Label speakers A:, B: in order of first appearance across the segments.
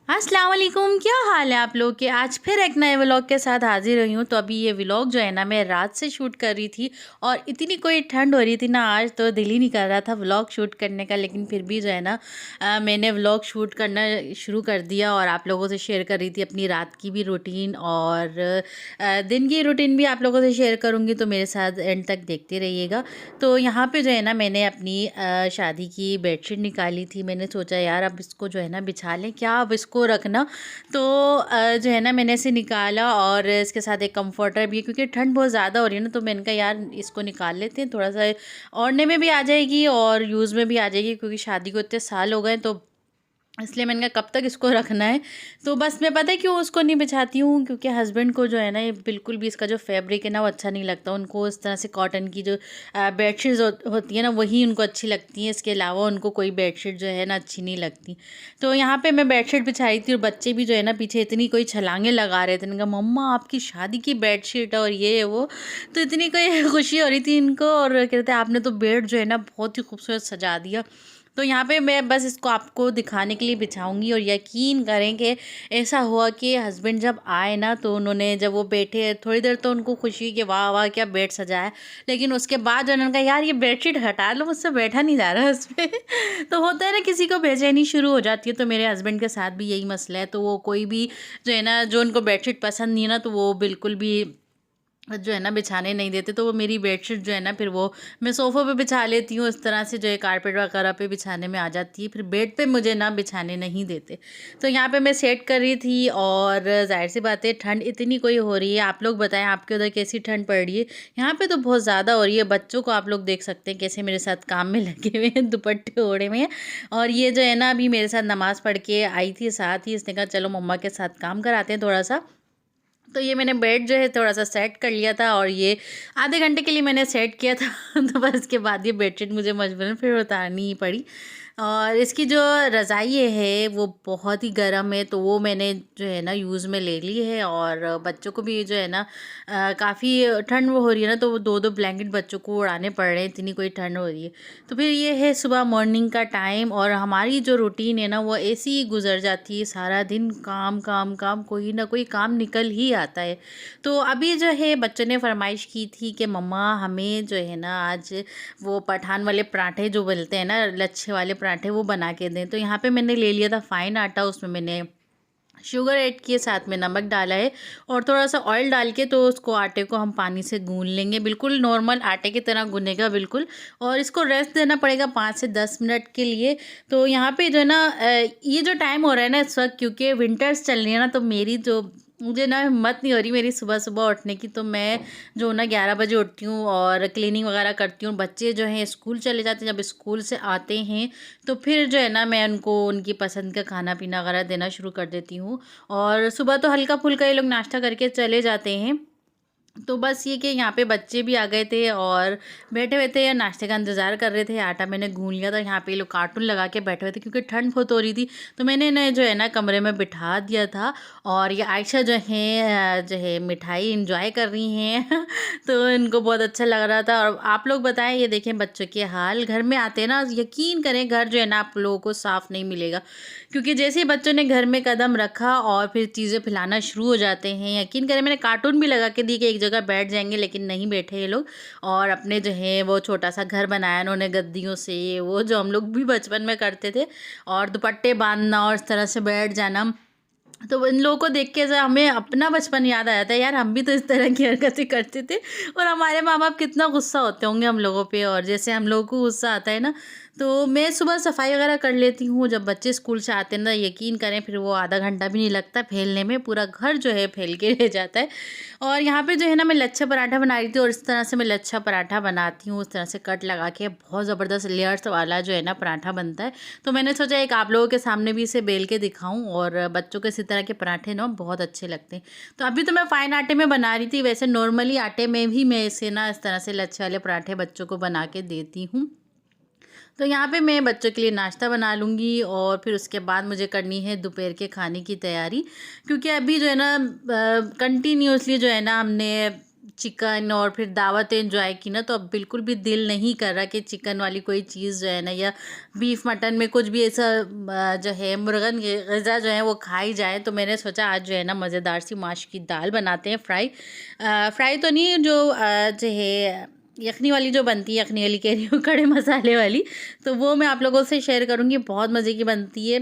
A: अस्सलाम वालेकुम, क्या हाल है आप लोग के। आज फिर एक नए व्लॉग के साथ हाजिर हुई हूँ। तो अभी ये व्लॉग जो है ना मैं रात से शूट कर रही थी और इतनी कोई ठंड हो रही थी ना आज, तो दिल ही नहीं कर रहा था व्लॉग शूट करने का। लेकिन फिर भी जो है ना मैंने व्लॉग शूट करना शुरू कर दिया और आप लोगों से शेयर कर रही थी अपनी रात की भी रूटीन और दिन की रूटीन भी आप लोगों से शेयर करूँगी। तो मेरे साथ एंड तक देखते रहिएगा। तो यहाँ पर जो है ना मैंने अपनी शादी की बेडशीट निकाली थी। मैंने सोचा यार अब इसको जो है ना बिछा लें, क्या अब इसको रखना। तो जो है ना मैंने इसे निकाला और इसके साथ एक कंफर्टर भी है, क्योंकि ठंड बहुत ज़्यादा हो रही है ना। तो मैंने कहा यार इसको निकाल लेते हैं, थोड़ा सा ओढ़ने में भी आ जाएगी और यूज़ में भी आ जाएगी, क्योंकि शादी को इतने साल हो गए तो इसलिए मैंने कहा कब तक इसको रखना है। तो बस मैं पता है क्यों उसको नहीं बिछाती हूँ, क्योंकि हस्बैंड को जो है ना ये बिल्कुल भी इसका जो फैब्रिक है ना वो अच्छा नहीं लगता। उनको इस तरह से कॉटन की जो बेडशीट्स होती है ना वही उनको अच्छी लगती हैं। इसके अलावा उनको कोई बेडशीट जो है ना अच्छी नहीं लगती। तो यहाँ पे मैं बेडशीट बिछाई थी और बच्चे भी जो है ना पीछे इतनी कोई छलांगे लगा रहे थे। मैंने कहा मम्मा आपकी शादी की बेडशीट और ये है वो। तो इतनी कोई खुशी हो रही थी इनको और कहते आपने तो बेड जो है ना बहुत ही खूबसूरत सजा दिया। तो यहाँ पे मैं बस इसको आपको दिखाने के लिए बिछाऊंगी और यकीन करें कि ऐसा हुआ कि हस्बैंड जब आए ना तो उन्होंने जब वो बैठे थोड़ी देर तो उनको खुशी हुई कि वाह वाह क्या बेड सजा है। लेकिन उसके बाद उन्होंने कहा यार ये बेडशीट हटा लो, मुझसे बैठा नहीं जा रहा उस पर। तो होता है ना किसी को बेचैनी शुरू हो जाती है। तो मेरे हस्बैंड के साथ भी यही मसला है। तो वो कोई भी जो है ना जो उनको बेडशीट पसंद नहीं है ना तो वो बिल्कुल भी जो है ना बिछाने नहीं देते। तो वो मेरी बेडशीट जो है ना फिर वो मैं सोफ़े पे बिछा लेती हूँ। इस तरह से जो है कारपेट वगैरह पे बिछाने में आ जाती है, फिर बेड पे मुझे ना बिछाने नहीं देते। तो यहाँ पे मैं सेट कर रही थी और जाहिर सी बात है ठंड इतनी कोई हो रही है। आप लोग बताएं आपके उधर कैसी ठंड पड़ रही है। यहाँ पे तो बहुत ज़्यादा हो रही है। बच्चों को आप लोग देख सकते हैं कैसे मेरे साथ काम में लगे हुए हैं, दुपट्टे ओढ़े हुए हैं। और ये जो है ना अभी मेरे साथ नमाज़ पढ़ के आई थी साथ ही, इसने कहा चलो मम्मा के साथ काम कराते हैं थोड़ा सा। तो ये मैंने बेड जो है थोड़ा सा सेट कर लिया था और ये आधे घंटे के लिए मैंने सेट किया था। तो बस इसके बाद ये बेडशीट मुझे मजबूरन फिर उतारनी ही पड़ी। और इसकी जो रज़ाई है वो बहुत ही गर्म है, तो वो मैंने जो है ना यूज़ में ले ली है। और बच्चों को भी जो है ना काफ़ी ठंड वो हो रही है ना, तो वो दो दो ब्लैंकेट बच्चों को उड़ाने पड़ रहे हैं, इतनी कोई ठंड हो रही है। तो फिर ये है सुबह मॉर्निंग का टाइम और हमारी जो रूटीन है ना वो ऐसी ही गुजर जाती है। सारा दिन काम काम काम, कोई ना कोई काम निकल ही आता है। तो अभी जो है बच्चों ने फरमाइश की थी कि मम्मा हमें जो है ना आज वो पठान वाले पराठे जो बोलते हैं ना लच्छे वाले पराठे वो बना के दें। तो यहाँ पे मैंने ले लिया था फाइन आटा, उसमें मैंने शुगर ऐड किए, साथ में नमक डाला है और थोड़ा सा ऑयल डाल के तो उसको आटे को हम पानी से गूंद लेंगे, बिल्कुल नॉर्मल आटे की तरह गूनेगा बिल्कुल। और इसको रेस्ट देना पड़ेगा 5 से 10 मिनट के लिए। तो यहाँ पे जो है ना ये जो टाइम हो रहा है ना इस वक्त, क्योंकि विंटर्स चल रही है ना, तो मेरी जो मुझे ना हिम्मत नहीं हो रही मेरी सुबह सुबह उठने की। तो मैं जो ना 11 बजे उठती हूँ और क्लीनिंग वगैरह करती हूँ। बच्चे जो हैं स्कूल चले जाते हैं, जब स्कूल से आते हैं तो फिर जो है ना मैं उनको उनकी पसंद का खाना पीना वगैरह देना शुरू कर देती हूँ। और सुबह तो हल्का फुल्का ये लोग नाश्ता करके चले जाते हैं। तो बस ये कि यहाँ पे बच्चे भी आ गए थे और बैठे हुए थे, नाश्ते का इंतज़ार कर रहे थे। आटा मैंने गूंद लिया था। यहाँ पे ये लोग कार्टून लगा के बैठे हुए थे क्योंकि ठंड बहुत हो रही थी। तो मैंने इन्हें जो है ना कमरे में बिठा दिया था और ये आयशा जो है मिठाई इंजॉय कर रही हैं। तो इनको बहुत अच्छा लग रहा था। और आप लोग बताएं, ये देखें बच्चों के हाल। घर में आते हैं ना, यकीन करें घर जो है ना आप लोगों को साफ़ नहीं मिलेगा, क्योंकि जैसे ही बच्चों ने घर में कदम रखा और फिर चीज़ें फैलाना शुरू हो जाते हैं। यकीन करें मैंने कार्टून भी लगा के दी कि एक जगह बैठ जाएंगे, लेकिन नहीं बैठे ये लोग। और अपने जो है वो छोटा सा घर बनाया उन्होंने गद्दियों से, वो जो हम लोग भी बचपन में करते थे। और दुपट्टे बांधना और इस तरह से बैठ जाना। तो इन लोगों को देख के ऐसा हमें अपना बचपन याद आ जाता है, यार हम भी तो इस तरह की हरकतें करते थे। और हमारे माँ बाप कितना गुस्सा होते होंगे हम लोगों पे, और जैसे हम लोगों को गुस्सा आता है ना। तो मैं सुबह सफाई वगैरह कर लेती हूँ। जब बच्चे स्कूल से आते हैं ना, यकीन करें फिर वो आधा घंटा भी नहीं लगता फैलने में, पूरा घर जो है फैल के रह जाता है। और यहाँ पे जो है ना मैं लच्छा पराठा बना रही थी और इस तरह से मैं लच्छा पराठा बनाती हूँ। उस तरह से कट लगा के बहुत ज़बरदस्त लेयर्स वाला जो है ना पराठा बनता है। तो मैंने सोचा एक आप लोगों के सामने भी इसे बेल के दिखाऊं, और बच्चों को इसी तरह के पराठे ना बहुत अच्छे लगते हैं। तो अभी तो मैं फाइन आटे में बना रही थी, वैसे नॉर्मली आटे में भी मैं इसे ना इस तरह से लच्छे वाले पराठे बच्चों को बना के देती हूँ। तो यहाँ पे मैं बच्चों के लिए नाश्ता बना लूँगी और फिर उसके बाद मुझे करनी है दोपहर के खाने की तैयारी। क्योंकि अभी जो है ना कंटिन्यूसली जो है ना हमने चिकन और फिर दावत एंजॉय की ना, तो अब बिल्कुल भी दिल नहीं कर रहा कि चिकन वाली कोई चीज़ जो है ना, या बीफ मटन में कुछ भी ऐसा जो है मुर्गन ग़िज़ा जो है वो खाई जाए। तो मैंने सोचा आज जो है ना मज़ेदार सी माश की दाल बनाते हैं, फ्राई तो नहीं, जो जो है यखनी वाली जो बनती है, यखनी वाली कह रही हूँ, खड़े मसाले वाली, तो वो मैं आप लोगों से शेयर करूँगी। बहुत मज़े की बनती है।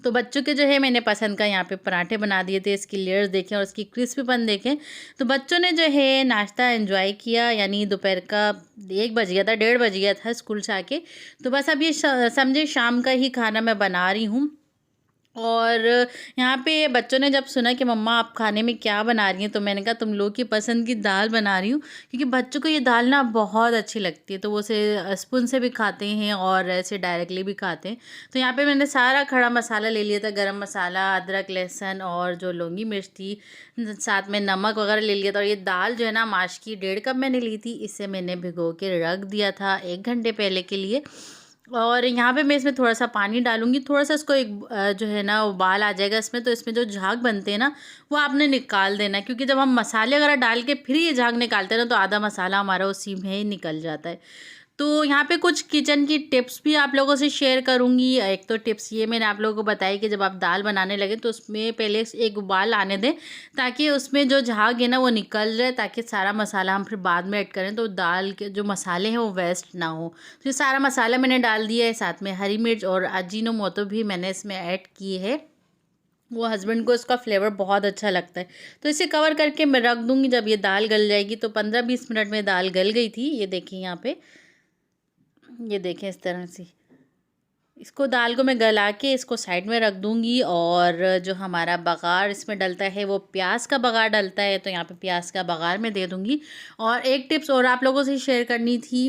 A: तो बच्चों के जो है मैंने पसंद का यहाँ पे पराठे बना दिए थे, इसकी लेयर्स देखें और इसकी क्रिस्पीपन देखें। तो बच्चों ने जो है नाश्ता एंजॉय किया, यानी दोपहर का 1 बज गया था, 1:30 बज गया था स्कूल से आके। तो बस अब ये समझे शाम का ही खाना मैं बना रही हूँ। और यहाँ पे बच्चों ने जब सुना कि मम्मा आप खाने में क्या बना रही हैं, तो मैंने कहा तुम लोग की पसंद की दाल बना रही हूँ, क्योंकि बच्चों को ये दाल ना बहुत अच्छी लगती है। तो वो उसे स्पून से भी खाते हैं और ऐसे डायरेक्टली भी खाते हैं। तो यहाँ पे मैंने सारा खड़ा मसाला ले लिया था, गरम मसाला, अदरक, लहसुन और जो लौंगी मिर्च थी, साथ में नमक वगैरह ले लिया था। और ये दाल जो है ना माश की 1.5 कप मैंने ली थी, इसे मैंने भिगो के रख दिया था 1 घंटे पहले के लिए। और यहाँ पे मैं इसमें थोड़ा-सा पानी डालूँगी, थोड़ा-सा इसको एक जो है ना उबाल आ जाएगा इसमें, तो इसमें जो झाग बनते हैं ना, वो आपने निकाल देना है, क्योंकि जब हम मसाले वगैरह डाल के फिर ये झाग निकालते हैं ना, तो आधा मसाला हमारा उसी में ही निकल जाता है। तो यहाँ पे कुछ किचन की टिप्स भी आप लोगों से शेयर करूँगी। एक तो टिप्स ये मैंने आप लोगों को बताई कि जब आप दाल बनाने लगें तो उसमें पहले एक उबाल आने दें, ताकि उसमें जो झाग है ना वो निकल जाए, ताकि सारा मसाला हम फिर बाद में ऐड करें तो दाल के जो मसाले हैं वो वेस्ट ना हो। तो ये सारा मसाला मैंने डाल दिया है, साथ में हरी मिर्च और अजीनोमोटो भी मैंने इसमें ऐड की है। वो हस्बैंड को इसका फ्लेवर बहुत अच्छा लगता है। तो इसे कवर करके मैं रख दूँगी। जब ये दाल गल जाएगी, तो 15-20 मिनट में दाल गल गई थी। ये देखिए यहाँ पे, ये देखें इस तरह से। इसको दाल को मैं गला के इसको साइड में रख दूँगी। और जो हमारा बघार इसमें डलता है वो प्याज का बघार डलता है, तो यहाँ पे प्याज का बघार मैं दे दूँगी। और एक टिप्स और आप लोगों से शेयर करनी थी,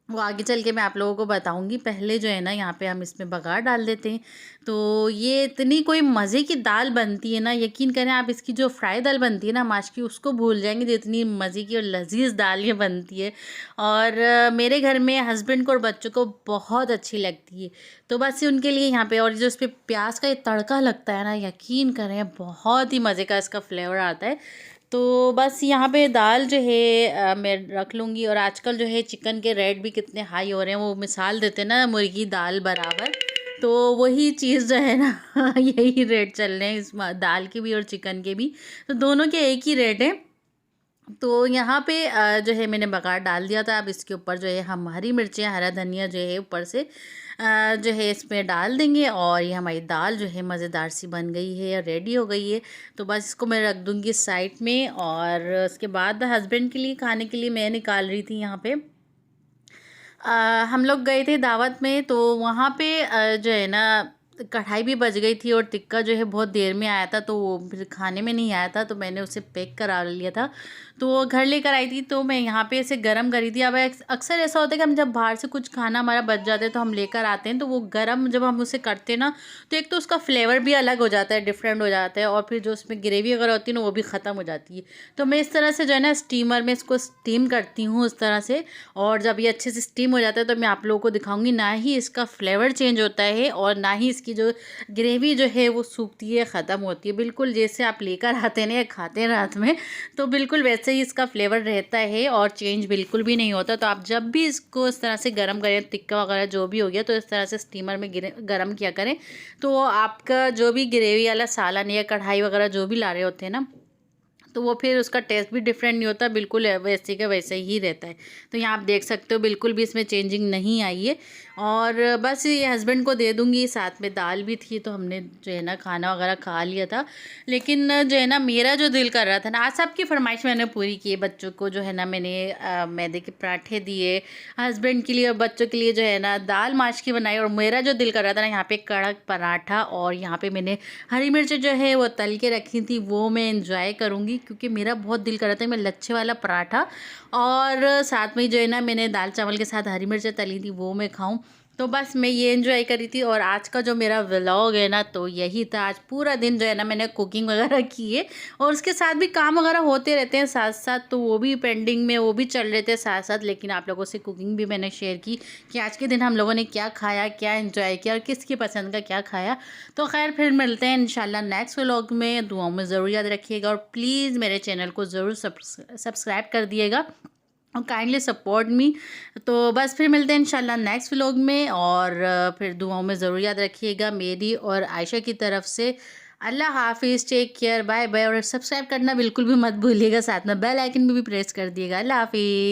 A: वो आगे चल के मैं आप लोगों को बताऊँगी। पहले जो है ना यहाँ पे हम इसमें बघार डाल देते हैं, तो ये इतनी कोई मज़े की दाल बनती है ना, यकीन करें आप इसकी जो फ्राई दाल बनती है ना माश की, उसको भूल जाएंगे, जो इतनी मज़े की और लजीज दाल ये बनती है। और मेरे घर में हस्बैंड को और बच्चों को बहुत अच्छी लगती है। तो बस उनके लिए यहाँ पे, और जो इस पर प्याज का ये तड़का लगता है ना, यकीन करें बहुत ही मज़े का इसका फ्लेवर आता है। तो बस यहाँ पे दाल जो है मैं रख लूँगी। और आजकल जो है चिकन के रेट भी कितने हाई हो रहे हैं, वो मिसाल देते हैं ना मुर्गी दाल बराबर, तो वही चीज़ जो है ना यही रेट चल रहे हैं इस दाल के भी और चिकन के भी, तो दोनों के एक ही रेट है। तो यहाँ पे जो है मैंने बघार डाल दिया था। अब इसके ऊपर जो है हम हरी मिर्चें, हरा धनिया जो है ऊपर से जो है इसमें डाल देंगे। और ये हमारी दाल जो है मज़ेदार सी बन गई है और रेडी हो गई है। तो बस इसको मैं रख दूँगी साइड में। और उसके बाद हस्बैंड के लिए खाने के लिए मैं निकाल रही थी यहाँ पे। हम लोग गए थे दावत में, तो वहाँ पे जो है ना कढ़ाई भी बच गई थी और टिक्का जो है बहुत देर में आया था, तो वो फिर खाने में नहीं आया था, तो मैंने उसे पैक करा लिया था। तो वो घर लेकर आई थी, तो मैं यहाँ पे इसे गरम करी थी। अब अक्सर ऐसा होता है कि हम जब बाहर से कुछ खाना हमारा बच जाता है तो हम लेकर आते हैं, तो वो गरम जब हम उसे करते हैं ना, तो एक तो उसका फ्लेवर भी अलग हो जाता है, डिफरेंट हो जाता है, और फिर जो उसमें ग्रेवी वगैरह होती है ना वो भी ख़त्म हो जाती है। तो मैं इस तरह से जो है ना स्टीमर में इसको स्टीम करती हूँ उस तरह से। और जब ये अच्छे से स्टीम हो जाता है तो मैं आप लोगों को दिखाऊंगी। ना ही इसका फ्लेवर चेंज होता है और ना ही इसकी जो ग्रेवी जो है वो सूखती है, ख़त्म होती है। बिल्कुल जैसे आप लेकर आते हैं ना या खाते हैं रात में, तो बिल्कुल वैसे ही इसका फ्लेवर रहता है और चेंज बिल्कुल भी नहीं होता। तो आप जब भी इसको इस तरह से गर्म करें, टिक्का वगैरह जो भी हो गया, तो इस तरह से स्टीमर में गर्म किया करें, तो आपका जो भी ग्रेवी वाला सालन या कढ़ाई वगैरह जो भी ला रहे होते हैं ना, तो वो फिर उसका टेस्ट भी डिफरेंट नहीं होता, बिल्कुल वैसे का वैसे ही रहता है। तो यहाँ आप देख सकते हो बिल्कुल भी इसमें चेंजिंग नहीं आई है। और बस ये हस्बैंड को दे दूँगी। साथ में दाल भी थी, तो हमने जो है ना खाना वगैरह खा लिया था। लेकिन जो है ना मेरा जो दिल कर रहा था ना, आज सबकी फरमाइश मैंने पूरी की है। बच्चों को जो है ना मैंने मैदे के पराठे दिए, हस्बैंड के लिए और बच्चों के लिए जो है ना दाल माश की बनाई। और मेरा जो दिल कर रहा था ना, यहाँ पे कड़क पराठा, और यहाँ पे मैंने हरी मिर्च जो है वो तल के रखी थी, वो मैं इंजॉय करूँगी, क्योंकि मेरा बहुत दिल कर रहा था मैं लच्छे वाला पराठा और साथ में जो है ना मैंने दाल चावल के साथ हरी मिर्च तली थी वो मैं खाऊं। तो बस मैं ये एंजॉय करी थी और आज का जो मेरा व्लॉग है ना तो यही था। आज पूरा दिन जो है ना मैंने कुकिंग वगैरह की है और उसके साथ भी काम वगैरह होते रहते हैं साथ साथ, तो वो भी पेंडिंग में, वो भी चल रहे थे साथ साथ। लेकिन आप लोगों से कुकिंग भी मैंने शेयर की कि आज के दिन हम लोगों ने क्या खाया, क्या एंजॉय किया और किसकी पसंद का क्या खाया। तो खैर फिर मिलते हैं इंशाल्लाह नेक्स्ट व्लॉग में। दुआओं में ज़रूर याद रखिएगा और प्लीज़ मेरे चैनल को ज़रूर सब्सक्राइब कर दिएगा और काइंडली सपोर्ट मी। तो बस फिर मिलते हैं इंशाल्लाह नेक्स्ट व्लॉग में और फिर दुआओं में ज़रूर याद रखिएगा मेरी और आयशा की तरफ से। अल्लाह हाफिज़, टेक केयर, बाय बाय और सब्सक्राइब करना बिल्कुल भी मत भूलिएगा, साथ में बेल आइकन भी प्रेस कर दिएगा। अल्लाह हाफिज़।